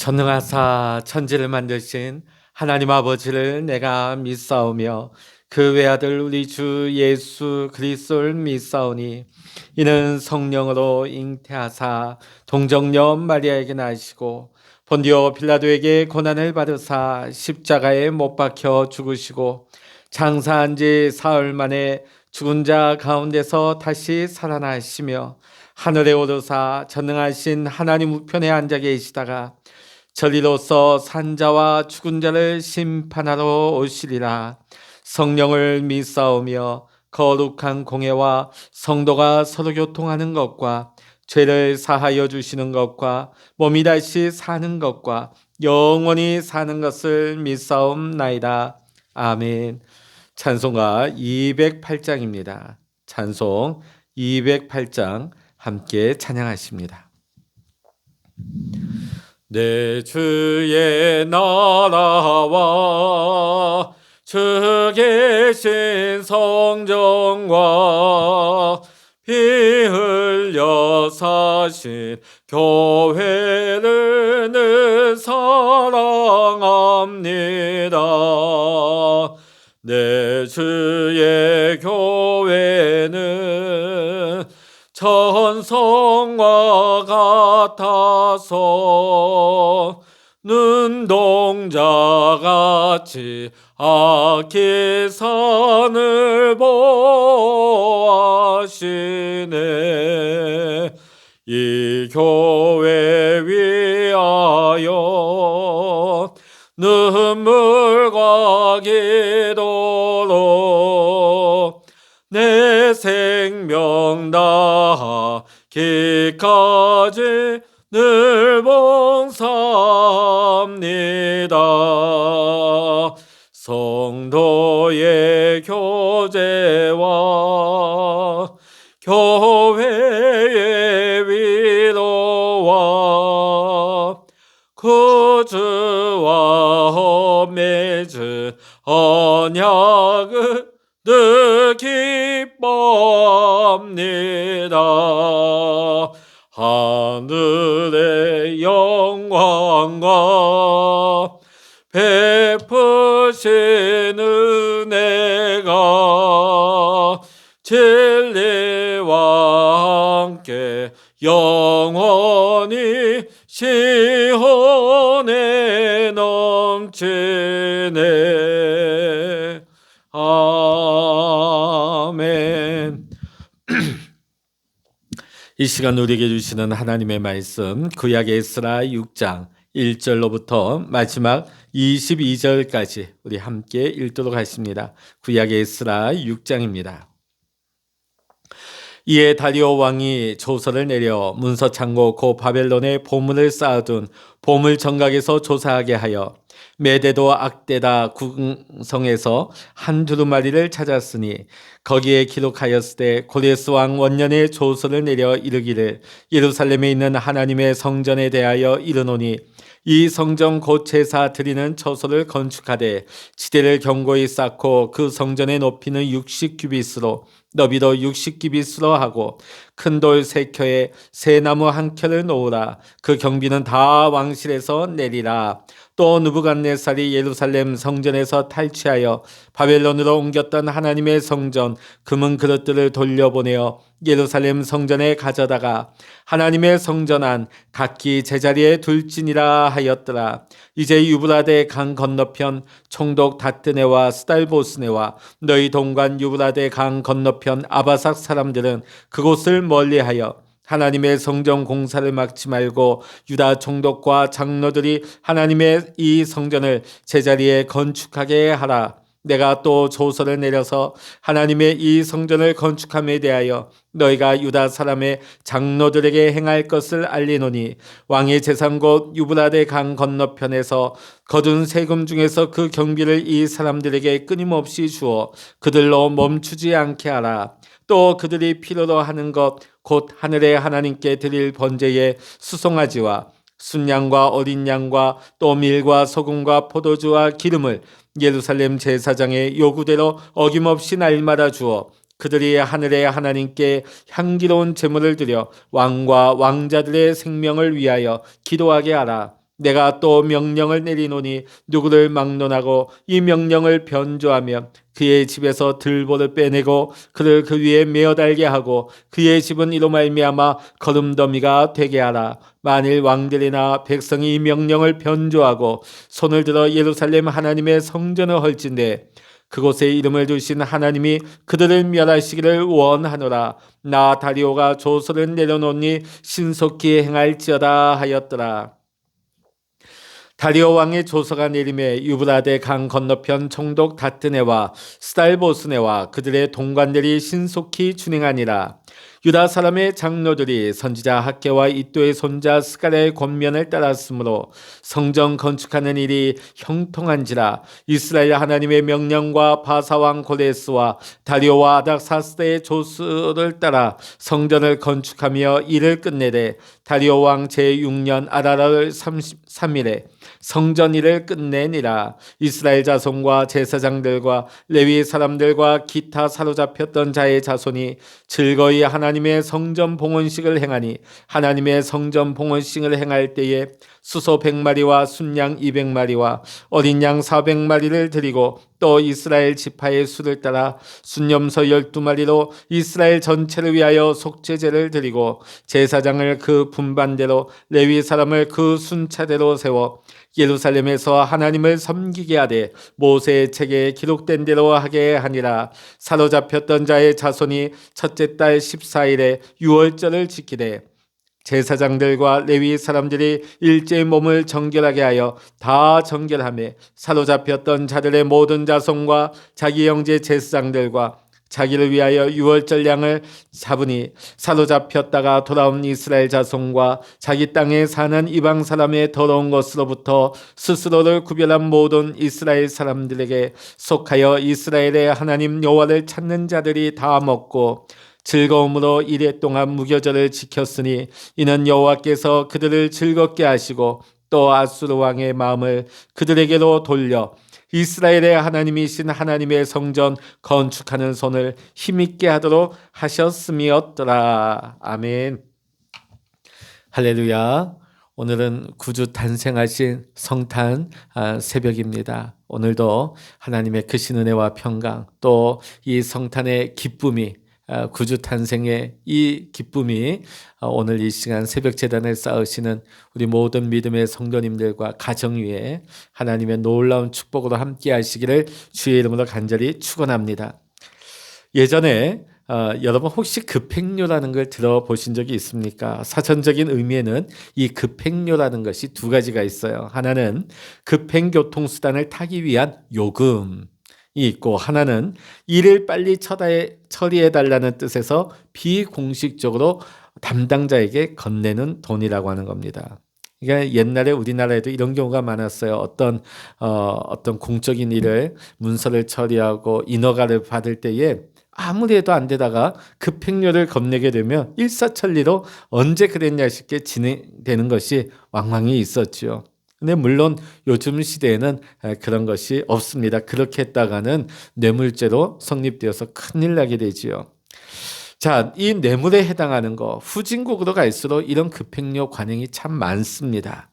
전능하사 천지를 만드신 하나님 아버지를 내가 믿사오며 그 외아들 우리 주 예수 그리스도를 믿사오니 이는 성령으로 잉태하사 동정녀 마리아에게 나시고 본디오 빌라도에게 고난을 받으사 십자가에 못 박혀 죽으시고 장사한 지 사흘 만에 죽은 자 가운데서 다시 살아나시며 하늘에 오르사 전능하신 하나님 우편에 앉아 계시다가 저리로서 산자와 죽은 자를 심판하러 오시리라. 성령을 믿사오며 거룩한 공회와 성도가 서로 교통하는 것과 죄를 사하여 주시는 것과 몸이 다시 사는 것과 영원히 사는 것을 믿사옵나이다. 아멘. 찬송가 208장입니다. 찬송 208장 함께 찬양하십니다. 내 주의 나라와 주 계신 성전과 피 흘려 사신 교회를 늘 사랑합니다. 내 주의 교회는 천성과 같아서 눈동자같이 악기 산을 보아시네. 이 교회 위하여 눈물과 기도로 내 생명 다하기까지 늘 봉사합니다. 성도의 교제와 교회의 위로와 구주와 맺은 언약을 늘 기뻐합니다. 하늘의 영광과 베푸신 은혜가 진리와 함께 영원히 시온에 넘치네. 아멘. 이 시간 우리에게 주시는 하나님의 말씀 구약의 에스라 6장 1절로부터 마지막 22절까지 우리 함께 읽도록 하겠습니다. 구약의 에스라 6장입니다. 이에 다리오 왕이 조서를 내려 문서 창고 고 바벨론에 보물을 쌓아둔 보물 정각에서 조사하게 하여 메대도 악데다 궁성에서 한 두루마리를 찾았으니 거기에 기록하였으되 고레스 왕 원년에 조서를 내려 이르기를 예루살렘에 있는 하나님의 성전에 대하여 이르노니 이 성전 곧 제사 드리는 처소를 건축하되 지대를 견고히 쌓고 그 성전의 높이는 60규빗으로 너비도 60규빗으로 하고 큰 돌 3켜에 새 나무 1켜를 놓으라. 그 경비는 다 왕실에서 내리라. 또 느부갓네살이 예루살렘 성전에서 탈취하여 바벨론으로 옮겼던 하나님의 성전 금은 그릇들을 돌려보내어 예루살렘 성전에 가져다가 하나님의 성전 안 각기 제자리에 둘지니라 하였더라. 이제 유브라데 강 건너편 총독 다뜨네와 스달보스네와 너희 동관 유브라데 강 건너편 아바삭 사람들은 그곳을 멀리하여 하나님의 성전 공사를 막지 말고 유다 총독과 장로들이 하나님의 이 성전을 제자리에 건축하게 하라. 내가 또 조서를 내려서 하나님의 이 성전을 건축함에 대하여 너희가 유다 사람의 장로들에게 행할 것을 알리노니 왕의 재산 곧 유브라데 강 건너편에서 거둔 세금 중에서 그 경비를 이 사람들에게 끊임없이 주어 그들로 멈추지 않게 하라. 또 그들이 필요로 하는 것 곧 하늘의 하나님께 드릴 번제의 수송아지와 순양과 어린 양과 또 밀과 소금과 포도주와 기름을 예루살렘 제사장의 요구대로 어김없이 날마다 주어 그들이 하늘의 하나님께 향기로운 제물을 드려 왕과 왕자들의 생명을 위하여 기도하게 하라. 내가 또 명령을 내리노니 누구를 막론하고 이 명령을 변조하며 그의 집에서 들보를 빼내고 그를 그 위에 메어 달게 하고 그의 집은 이로 말미암아 거름더미가 되게 하라. 만일 왕들이나 백성이 이 명령을 변조하고 손을 들어 예루살렘 하나님의 성전을 헐진대 그곳에 이름을 두신 하나님이 그들을 멸하시기를 원하노라. 나 다리오가 조서를 내려놓니 신속히 행할지어다 하였더라. 다리오 왕의 조서가 내림에 유브라데 강 건너편 총독 다트네와 스달보스네와 그들의 동관들이 신속히 준행하니라. 유다 사람의 장로들이 선지자 학개와 이도의 손자 스가랴의 권면을 따랐으므로 성전 건축하는 일이 형통한지라. 이스라엘 하나님의 명령과 바사왕 고레스와 다리오와 아닥사스다의 조서를 따라 성전을 건축하며 일을 끝내되 다리오 왕 제6년 아라랄 33일에 성전 일을 끝내니라. 이스라엘 자손과 제사장들과 레위 사람들과 기타 사로잡혔던 자의 자손이 즐거이 하나님의 성전 봉헌식을 행하니 하나님의 성전 봉헌식을 행할 때에 수소 100마리와 순양 200마리와 어린 양 400마리를 드리고 또 이스라엘 지파의 수를 따라 순염소 12마리로 이스라엘 전체를 위하여 속죄제를 드리고 제사장을 그 분반대로 레위 사람을 그 순차대로 세워 예루살렘에서 하나님을 섬기게 하되 모세의 책에 기록된 대로 하게 하니라. 사로잡혔던 자의 자손이 첫째 달 14일에 유월절을 지키되 제사장들과 레위 사람들이 일제히 몸을 정결하게 하여 다 정결하며 사로잡혔던 자들의 모든 자손과 자기 형제 제사장들과 자기를 위하여 유월절 양을 잡으니 사로잡혔다가 돌아온 이스라엘 자손과 자기 땅에 사는 이방 사람의 더러운 것으로부터 스스로를 구별한 모든 이스라엘 사람들에게 속하여 이스라엘의 하나님 여호와를 찾는 자들이 다 먹고 즐거움으로 이레 동안 무교절을 지켰으니 이는 여호와께서 그들을 즐겁게 하시고 또 아수르 왕의 마음을 그들에게로 돌려 이스라엘의 하나님이신 하나님의 성전 건축하는 손을 힘있게 하도록 하셨음이었더라. 아멘. 할렐루야. 오늘은 구주 탄생하신 성탄 새벽입니다. 오늘도 하나님의 크신 은혜와 평강 또 이 성탄의 기쁨이 구주 탄생의 이 기쁨이 오늘 이 시간 새벽 제단을 쌓으시는 우리 모든 믿음의 성도님들과 가정 위에 하나님의 놀라운 축복으로 함께 하시기를 주의 이름으로 간절히 축원합니다. 예전에 여러분 혹시 급행료라는 걸 들어보신 적이 있습니까? 사전적인 의미에는 이 급행료라는 것이 두 가지가 있어요. 하나는 급행교통수단을 타기 위한 요금 있고 하나는 일을 빨리 처리해달라는 뜻에서 비공식적으로 담당자에게 건네는 돈이라고 하는 겁니다. 그러니까 옛날에 우리나라에도 이런 경우가 많았어요. 어떤 공적인 일을 문서를 처리하고 인허가를 받을 때에 아무리 해도 안 되다가 급행료를 건네게 되면 일사천리로 언제 그랬냐 싶게 진행되는 것이 왕왕이 있었죠. 근데 물론 요즘 시대에는 그런 것이 없습니다. 그렇게 했다가는 뇌물죄로 성립되어서 큰일 나게 되지요. 자, 이 뇌물에 해당하는 거 후진국으로 갈수록 이런 급행료 관행이 참 많습니다.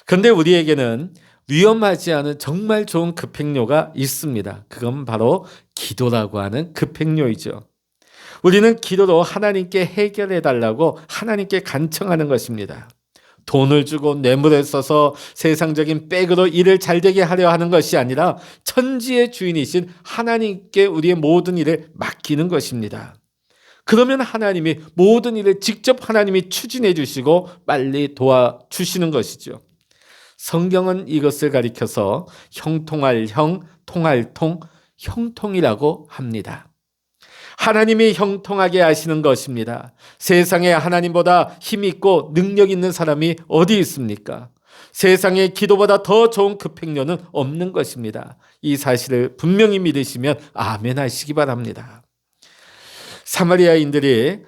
그런데 우리에게는 위험하지 않은 정말 좋은 급행료가 있습니다. 그건 바로 기도라고 하는 급행료이죠. 우리는 기도로 하나님께 해결해 달라고 하나님께 간청하는 것입니다. 돈을 주고 뇌물을 써서 세상적인 백으로 일을 잘되게 하려 하는 것이 아니라 천지의 주인이신 하나님께 우리의 모든 일을 맡기는 것입니다. 그러면 하나님이 모든 일을 직접 하나님이 추진해 주시고 빨리 도와주시는 것이죠. 성경은 이것을 가리켜서 형통할 형, 통할 통, 형통이라고 합니다. 하나님이 형통하게 하시는 것입니다. 세상에 하나님보다 힘있고 능력 있는 사람이 어디 있습니까? 세상에 기도보다 더 좋은 급행료는 없는 것입니다. 이 사실을 분명히 믿으시면 아멘 하시기 바랍니다. 사마리아인들이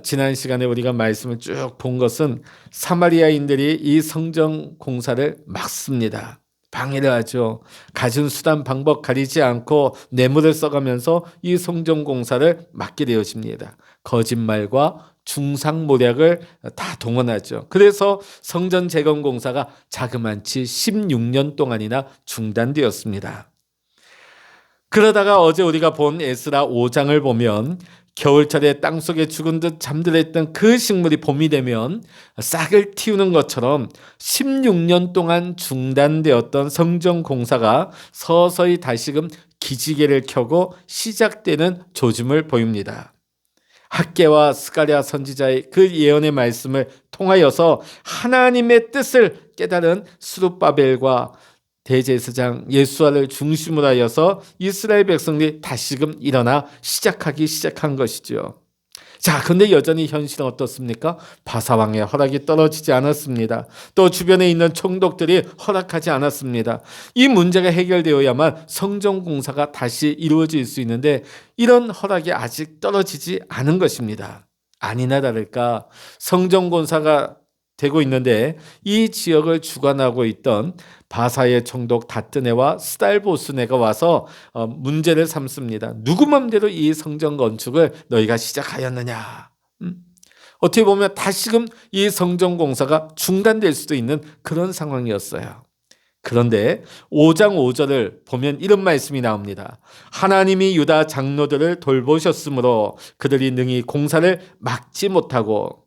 지난 시간에 우리가 말씀을 쭉 본 것은 사마리아인들이 이 성전 공사를 막습니다. 방해를 하죠. 가진 수단 방법 가리지 않고 뇌물을 써가면서 이 성전 공사를 막게 되어집니다. 거짓말과 중상모략을 다 동원하죠. 그래서 성전 재건 공사가 자그만치 16년 동안이나 중단되었습니다. 그러다가 어제 우리가 본 에스라 5장을 보면 겨울철에 땅속에 죽은 듯 잠들었던 그 식물이 봄이 되면 싹을 틔우는 것처럼 16년 동안 중단되었던 성전 공사가 서서히 다시금 기지개를 켜고 시작되는 조짐을 보입니다. 학개와 스가랴 선지자의 그 예언의 말씀을 통하여서 하나님의 뜻을 깨달은 스룹바벨과 대제사장 예수아를 중심으로 하여서 이스라엘 백성들이 다시금 일어나 시작한 것이죠. 자, 근데 여전히 현실은 어떻습니까? 바사왕의 허락이 떨어지지 않았습니다. 또 주변에 있는 총독들이 허락하지 않았습니다. 이 문제가 해결되어야만 성전 공사가 다시 이루어질 수 있는데 이런 허락이 아직 떨어지지 않은 것입니다. 아니나 다를까 성전 공사가 되고 있는데 이 지역을 주관하고 있던 바사의 총독 다뜨네와 스달보스네가 와서 문제를 삼습니다. 누구 맘대로 이 성전 건축을 너희가 시작하였느냐. 어떻게 보면 다시금 이 성전 공사가 중단될 수도 있는 그런 상황이었어요. 그런데 5장 5절을 보면 이런 말씀이 나옵니다. 하나님이 유다 장로들을 돌보셨으므로 그들이 능히 공사를 막지 못하고,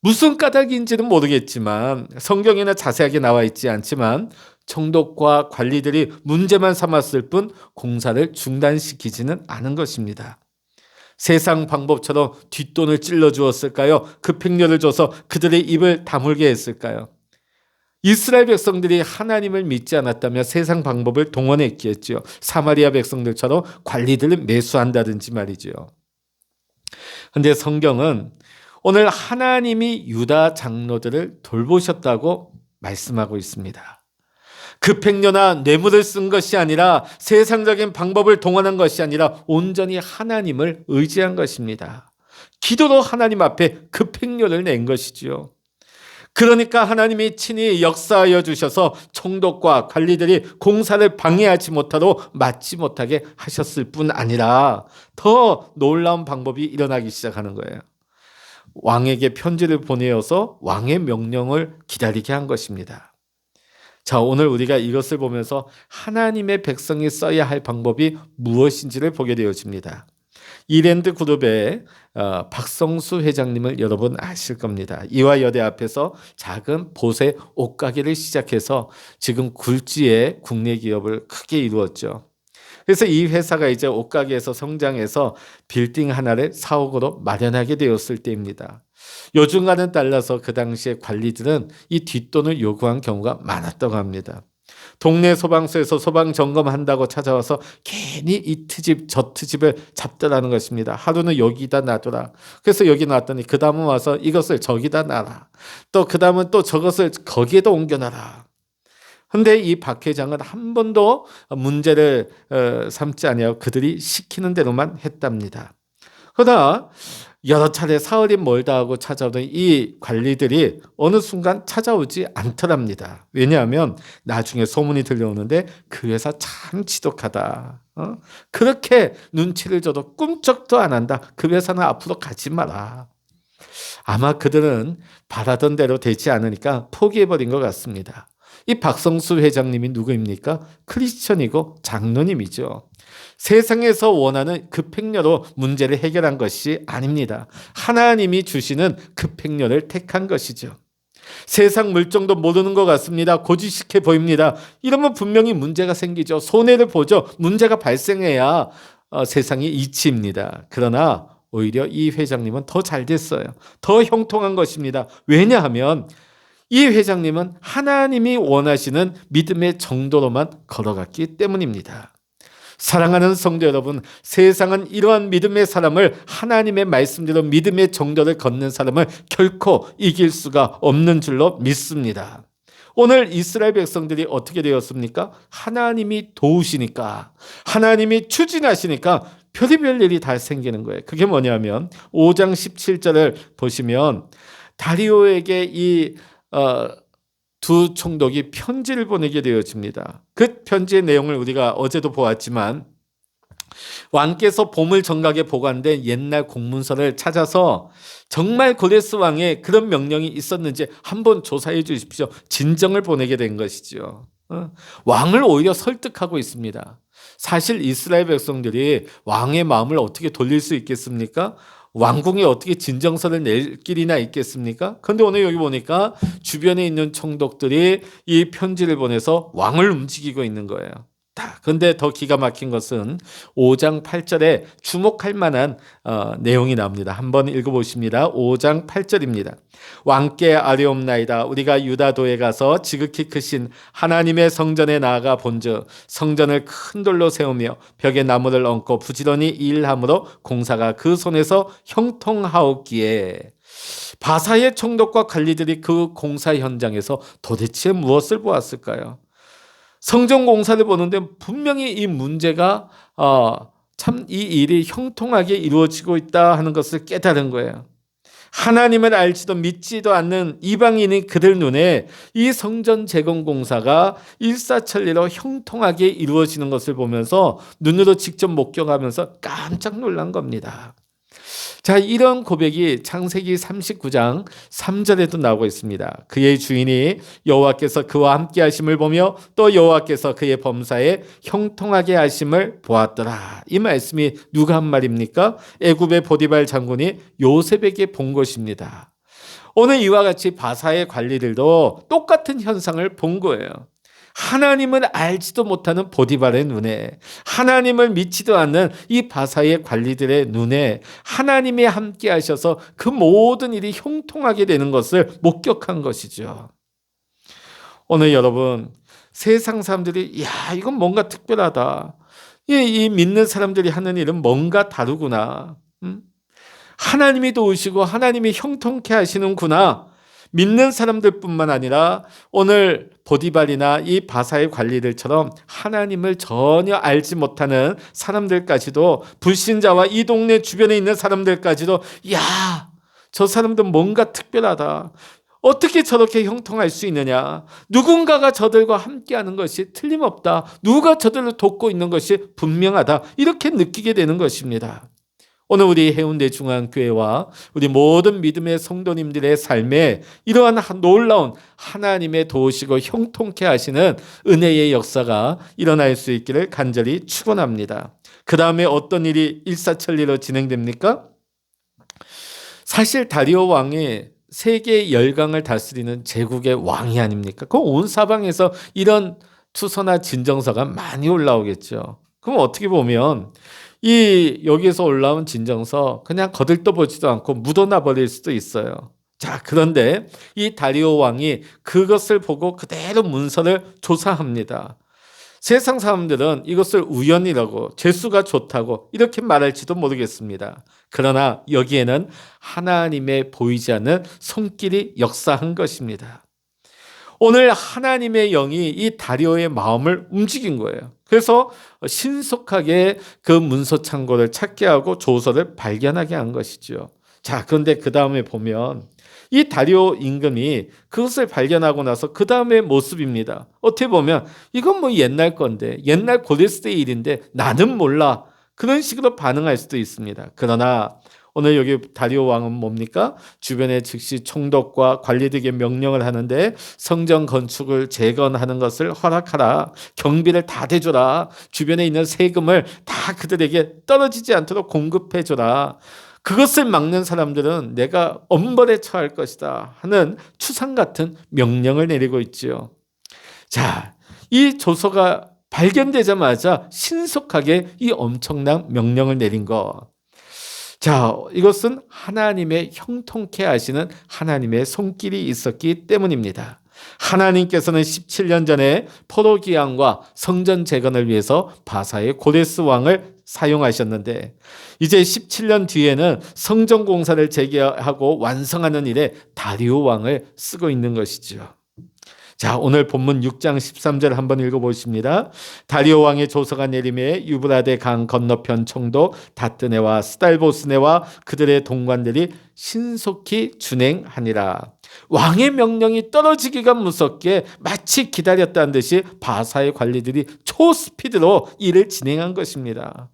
무슨 까닭인지는 모르겠지만 성경에는 자세하게 나와 있지 않지만 총독과 관리들이 문제만 삼았을 뿐 공사를 중단시키지는 않은 것입니다. 세상 방법처럼 뒷돈을 찔러 주었을까요? 급행료를 줘서 그들의 입을 다물게 했을까요? 이스라엘 백성들이 하나님을 믿지 않았다면 세상 방법을 동원했겠죠. 사마리아 백성들처럼 관리들을 매수한다든지 말이죠. 그런데 성경은 오늘 하나님이 유다 장로들을 돌보셨다고 말씀하고 있습니다. 급행료나 뇌물을 쓴 것이 아니라 세상적인 방법을 동원한 것이 아니라 온전히 하나님을 의지한 것입니다. 기도로 하나님 앞에 급행료를 낸 것이지요. 그러니까 하나님이 친히 역사하여 주셔서 총독과 관리들이 공사를 방해하지 못하도록 막지 못하게 하셨을 뿐 아니라 더 놀라운 방법이 일어나기 시작하는 거예요. 왕에게 편지를 보내어서 왕의 명령을 기다리게 한 것입니다. 자, 오늘 우리가 이것을 보면서 하나님의 백성이 써야 할 방법이 무엇인지를 보게 되어집니다. 이랜드 그룹의 박성수 회장님을 여러분 아실 겁니다. 이화여대 앞에서 작은 보세 옷가게를 시작해서 지금 굴지의 국내 기업을 크게 이루었죠. 그래서 이 회사가 이제 옷가게에서 성장해서 빌딩 하나를 4억으로 마련하게 되었을 때입니다. 요즘과는 달라서 그 당시에 관리들은 이 뒷돈을 요구한 경우가 많았다고 합니다. 동네 소방서에서 소방 점검한다고 찾아와서 괜히 이 트집 저 트집을 잡더라는 것입니다. 하루는 여기다 놔둬라. 그래서 여기 놨더니 그 다음은 와서 이것을 저기다 놔라. 또 그 다음은 또 저것을 거기에다 옮겨놔라. 그런데 이 박 회장은 한 번도 문제를 삼지 아니하고 그들이 시키는 대로만 했답니다. 그러나 여러 차례 사흘이 멀다 하고 찾아오던 이 관리들이 어느 순간 찾아오지 않더랍니다. 왜냐하면 나중에 소문이 들려오는데 그 회사 참 지독하다. 그렇게 눈치를 줘도 꿈쩍도 안 한다. 그 회사는 앞으로 가지 마라. 아마 그들은 바라던 대로 되지 않으니까 포기해버린 것 같습니다. 이 박성수 회장님이 누구입니까? 크리스천이고 장로님이죠. 세상에서 원하는 급행료로 문제를 해결한 것이 아닙니다. 하나님이 주시는 급행료를 택한 것이죠. 세상 물정도 모르는 것 같습니다. 고지식해 보입니다. 이러면 분명히 문제가 생기죠. 손해를 보죠. 문제가 발생해야 세상이 이치입니다. 그러나 오히려 이 회장님은 더 잘 됐어요. 더 형통한 것입니다. 왜냐하면 이 회장님은 하나님이 원하시는 믿음의 정도로만 걸어갔기 때문입니다. 사랑하는 성도 여러분, 세상은 이러한 믿음의 사람을, 하나님의 말씀대로 믿음의 정도를 걷는 사람을 결코 이길 수가 없는 줄로 믿습니다. 오늘 이스라엘 백성들이 어떻게 되었습니까? 하나님이 도우시니까, 하나님이 추진하시니까 별의별 일이 다 생기는 거예요. 그게 뭐냐면 5장 17절을 보시면 다리오에게 이 두 총독이 편지를 보내게 되어집니다. 그 편지의 내용을 우리가 어제도 보았지만 왕께서 보물 정각에 보관된 옛날 공문서를 찾아서 정말 고레스 왕의 그런 명령이 있었는지 한번 조사해 주십시오. 진정을 보내게 된 것이죠. 왕을 오히려 설득하고 있습니다. 사실 이스라엘 백성들이 왕의 마음을 어떻게 돌릴 수 있겠습니까? 왕궁에 어떻게 진정서를 낼 길이나 있겠습니까? 그런데 오늘 여기 보니까 주변에 있는 총독들이 이 편지를 보내서 왕을 움직이고 있는 거예요. 그런데 더 기가 막힌 것은 5장 8절에 주목할 만한 내용이 나옵니다. 한번 읽어보십니다. 5장 8절입니다. 왕께 아뢰옵나이다. 우리가 유다도에 가서 지극히 크신 하나님의 성전에 나아가 본즉 성전을 큰 돌로 세우며 벽에 나무를 얹고 부지런히 일함으로 공사가 그 손에서 형통하옵기에. 바사의 총독과 관리들이 그 공사 현장에서 도대체 무엇을 보았을까요? 성전 공사를 보는데 분명히 이 문제가 참 이 일이 형통하게 이루어지고 있다 하는 것을 깨달은 거예요. 하나님을 알지도 믿지도 않는 이방인이 그들 눈에 이 성전 재건 공사가 일사천리로 형통하게 이루어지는 것을 보면서 눈으로 직접 목격하면서 깜짝 놀란 겁니다. 자, 이런 고백이 창세기 39장 3절에도 나오고 있습니다. 그의 주인이 여호와께서 그와 함께 하심을 보며 또 여호와께서 그의 범사에 형통하게 하심을 보았더라. 이 말씀이 누가 한 말입니까? 애굽의 보디발 장군이 요셉에게 본 것입니다. 오늘 이와 같이 바사의 관리들도 똑같은 현상을 본 거예요. 하나님을 알지도 못하는 보디발의 눈에, 하나님을 믿지도 않는 이 바사의 관리들의 눈에 하나님이 함께 하셔서 그 모든 일이 형통하게 되는 것을 목격한 것이죠. 오늘 여러분, 세상 사람들이 이건 뭔가 특별하다. 이 믿는 사람들이 하는 일은 뭔가 다르구나. 하나님이 도우시고 하나님이 형통케 하시는구나. 믿는 사람들뿐만 아니라 오늘 보디발이나 이 바사의 관리들처럼 하나님을 전혀 알지 못하는 사람들까지도, 불신자와 이 동네 주변에 있는 사람들까지도 저 사람들 뭔가 특별하다. 어떻게 저렇게 형통할 수 있느냐. 누군가가 저들과 함께하는 것이 틀림없다. 누가 저들을 돕고 있는 것이 분명하다. 이렇게 느끼게 되는 것입니다. 오늘 우리 해운대 중앙교회와 우리 모든 믿음의 성도님들의 삶에 이러한 놀라운 하나님의 도우시고 형통케 하시는 은혜의 역사가 일어날 수 있기를 간절히 축원합니다. 그 다음에 어떤 일이 일사천리로 진행됩니까? 사실 다리오 왕이 세계 열강을 다스리는 제국의 왕이 아닙니까? 그 온 사방에서 이런 투서나 진정서가 많이 올라오겠죠. 그럼 어떻게 보면 여기에서 올라온 진정서 그냥 거들떠보지도 않고 묻어놔 버릴 수도 있어요. 자, 그런데 이 다리오 왕이 그것을 보고 그대로 문서를 조사합니다. 세상 사람들은 이것을 우연이라고, 재수가 좋다고 이렇게 말할지도 모르겠습니다. 그러나 여기에는 하나님의 보이지 않는 손길이 역사한 것입니다. 오늘 하나님의 영이 이 다리오의 마음을 움직인 거예요. 그래서 신속하게 그 문서 창고를 찾게 하고 조서를 발견하게 한 것이죠. 자, 그런데 그 다음에 보면 이 다리오 임금이 그것을 발견하고 나서 그 다음의 모습입니다. 어떻게 보면 이건 뭐 옛날 건데, 옛날 고레스 때 일인데 나는 몰라. 그런 식으로 반응할 수도 있습니다. 그러나 오늘 여기 다리오 왕은 뭡니까? 주변에 즉시 총독과 관리들에게 명령을 하는데 성전 건축을 재건하는 것을 허락하라. 경비를 다 대줘라. 주변에 있는 세금을 다 그들에게 떨어지지 않도록 공급해줘라. 그것을 막는 사람들은 내가 엄벌에 처할 것이다 하는 추상 같은 명령을 내리고 있지요. 자, 이 조서가 발견되자마자 신속하게 이 엄청난 명령을 내린 것. 자, 이것은 하나님의 형통케 하시는 하나님의 손길이 있었기 때문입니다. 하나님께서는 17년 전에 포로기왕과 성전 재건을 위해서 바사의 고레스 왕을 사용하셨는데 이제 17년 뒤에는 성전 공사를 재개하고 완성하는 일에 다리오 왕을 쓰고 있는 것이죠. 자, 오늘 본문 6장 13절 한번 읽어보십니다. 다리오 왕의 조서가 내림에 유브라데 강 건너편 총독 다뜨네와 스달보스네와 그들의 동관들이 신속히 준행하니라. 왕의 명령이 떨어지기가 무섭게 마치 기다렸다는 듯이 바사의 관리들이 초스피드로 일을 진행한 것입니다.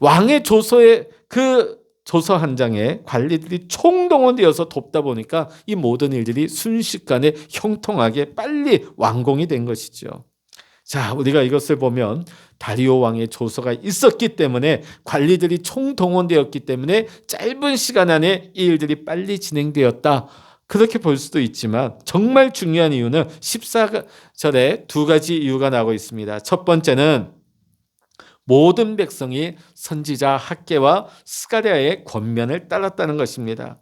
왕의 조서에 그 조서 한 장에 관리들이 총동원되어서 돕다 보니까 이 모든 일들이 순식간에 형통하게 빨리 완공이 된 것이죠. 자, 우리가 이것을 보면 다리오 왕의 조서가 있었기 때문에, 관리들이 총동원되었기 때문에 짧은 시간 안에 이 일들이 빨리 진행되었다, 그렇게 볼 수도 있지만, 정말 중요한 이유는 14절에 두 가지 이유가 나오고 있습니다. 첫 번째는 모든 백성이 선지자 학개와 스가랴의 권면을 따랐다는 것입니다.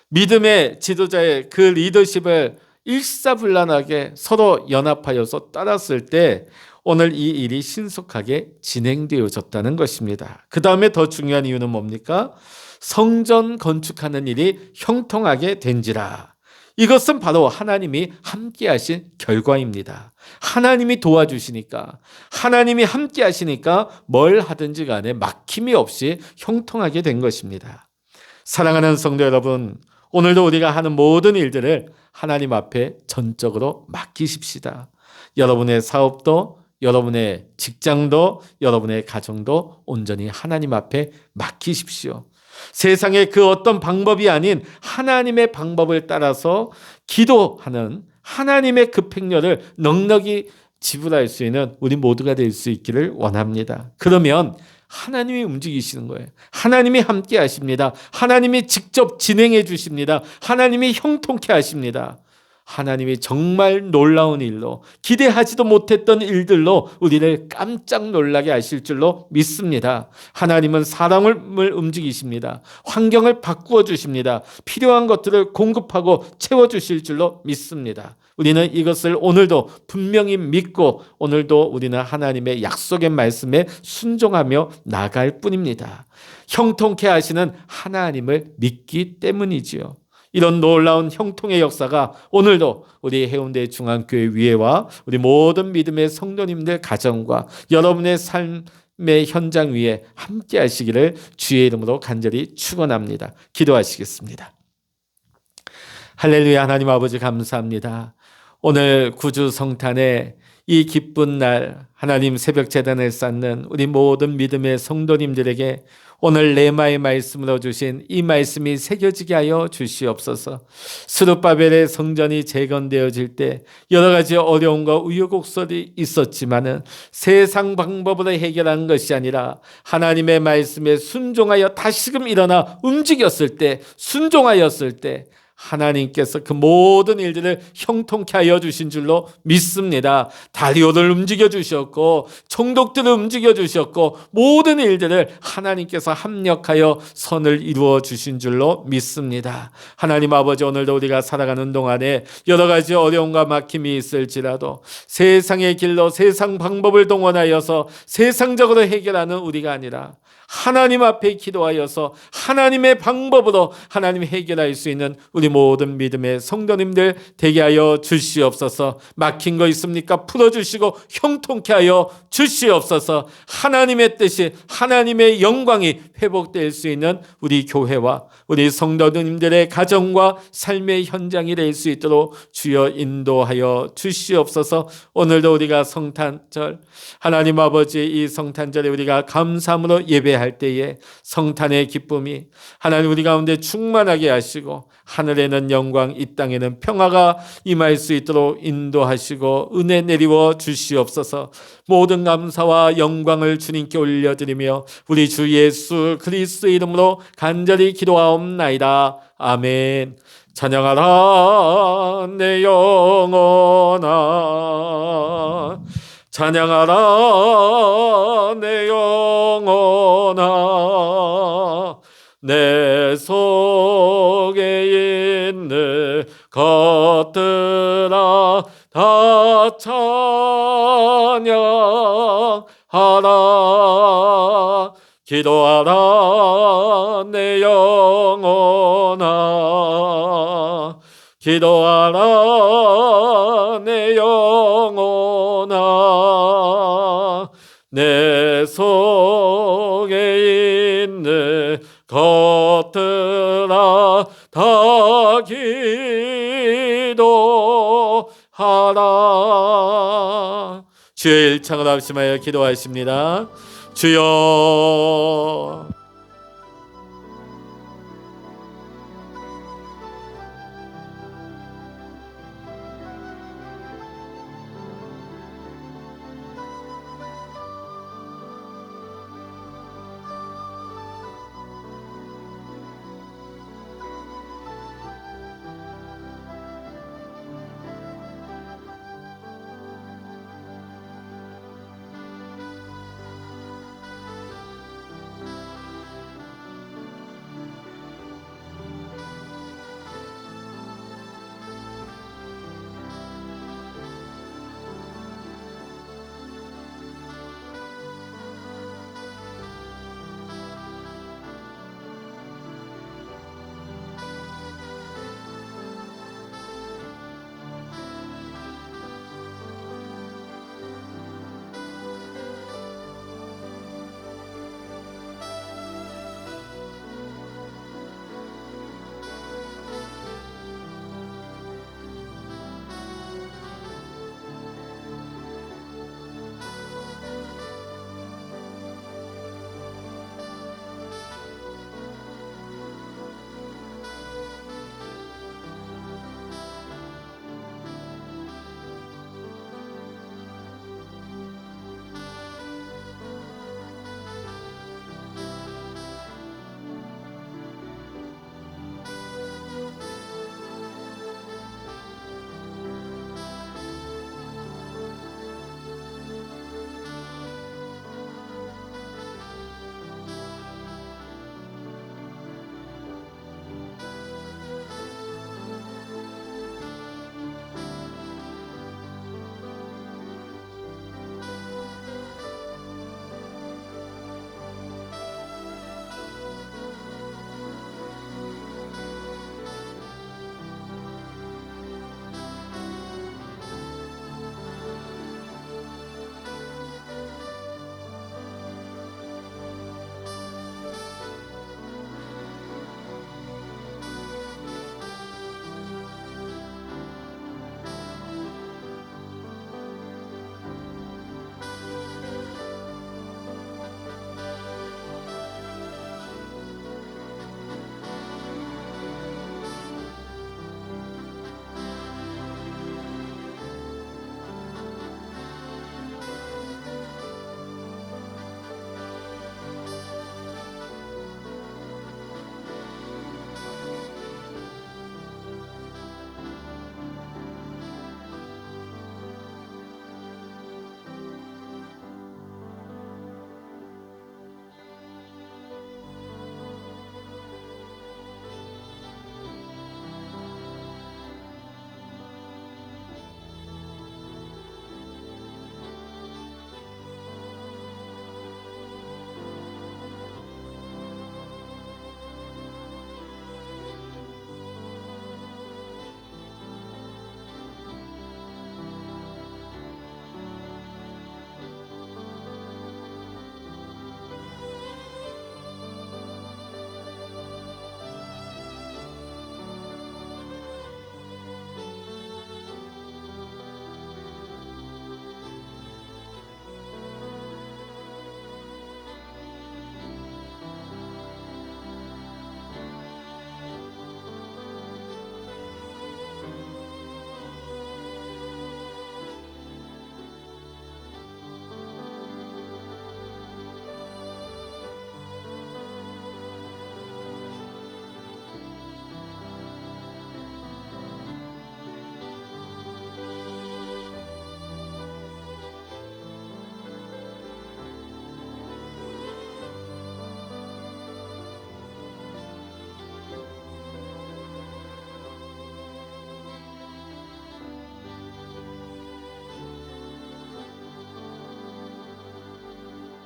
믿음의 지도자의 그 리더십을 일사불란하게 서로 연합하여서 따랐을 때 오늘 이 일이 신속하게 진행되어졌다는 것입니다. 그 다음에 더 중요한 이유는 뭡니까? 성전 건축하는 일이 형통하게 된지라. 이것은 바로 하나님이 함께 하신 결과입니다. 하나님이 도와주시니까, 하나님이 함께 하시니까 뭘 하든지 간에 막힘이 없이 형통하게 된 것입니다. 사랑하는 성도 여러분, 오늘도 우리가 하는 모든 일들을 하나님 앞에 전적으로 맡기십시다. 여러분의 사업도, 여러분의 직장도, 여러분의 가정도 온전히 하나님 앞에 맡기십시오. 세상의 그 어떤 방법이 아닌 하나님의 방법을 따라서 기도하는 하나님의 그 팽려를 넉넉히 지불할 수 있는 우리 모두가 될 수 있기를 원합니다. 그러면 하나님이 움직이시는 거예요. 하나님이 함께 하십니다. 하나님이 직접 진행해 주십니다. 하나님이 형통케 하십니다. 하나님이 정말 놀라운 일로, 기대하지도 못했던 일들로 우리를 깜짝 놀라게 하실 줄로 믿습니다. 하나님은 사람을 움직이십니다. 환경을 바꾸어 주십니다. 필요한 것들을 공급하고 채워주실 줄로 믿습니다. 우리는 이것을 오늘도 분명히 믿고, 오늘도 우리는 하나님의 약속의 말씀에 순종하며 나갈 뿐입니다. 형통케 하시는 하나님을 믿기 때문이지요. 이런 놀라운 형통의 역사가 오늘도 우리 해운대 중앙교회 위에와 우리 모든 믿음의 성도님들 가정과 여러분의 삶의 현장 위에 함께 하시기를 주의 이름으로 간절히 축원합니다. 기도하시겠습니다. 할렐루야. 하나님 아버지 감사합니다. 오늘 구주 성탄의 이 기쁜 날, 하나님 새벽 제단을 쌓는 우리 모든 믿음의 성도님들에게 오늘 레마의 말씀으로 주신 이 말씀이 새겨지게 하여 주시옵소서. 스룹바벨의 성전이 재건되어질 때 여러 가지 어려움과 우여곡절이 있었지만은 세상 방법으로 해결한 것이 아니라 하나님의 말씀에 순종하여 다시금 일어나 움직였을 때, 순종하였을 때 하나님께서 그 모든 일들을 형통케 하여 주신 줄로 믿습니다. 다리오를 움직여 주셨고, 총독들을 움직여 주셨고, 모든 일들을 하나님께서 합력하여 선을 이루어 주신 줄로 믿습니다. 하나님 아버지, 오늘도 우리가 살아가는 동안에 여러 가지 어려움과 막힘이 있을지라도 세상의 길로 세상 방법을 동원하여서 세상적으로 해결하는 우리가 아니라 하나님 앞에 기도하여서 하나님의 방법으로 하나님 해결할 수 있는 우리 모든 믿음의 성도님들 되게 하여 주시옵소서. 막힌 거 있습니까? 풀어주시고 형통케 하여 주시옵소서. 하나님의 뜻이, 하나님의 영광이 회복될 수 있는 우리 교회와 우리 성도님들의 가정과 삶의 현장이 될 수 있도록 주여 인도하여 주시옵소서. 오늘도 우리가 성탄절, 하나님 아버지 이 성탄절에 우리가 감사함으로 예배할 때에 성탄의 기쁨이 하나님 우리 가운데 충만하게 하시고, 하늘에는 영광, 이 땅에는 평화가 임할 수 있도록 인도하시고 은혜 내리워 주시옵소서. 모든 감사와 영광을 주님께 올려드리며 우리 주 예수 그리스도의 이름으로 간절히 기도하옵나이다. 아멘. 찬양하라 내 영혼아, 찬양하라 내 영혼아, 내 속에 있는 것들아 다 찬양하라. 기도하라 내 영혼아, 기도하라 내 영혼아, 내 속에 있는 것들아 다 기도하라. 주의 일창을 합심하여 기도하십니다. 주여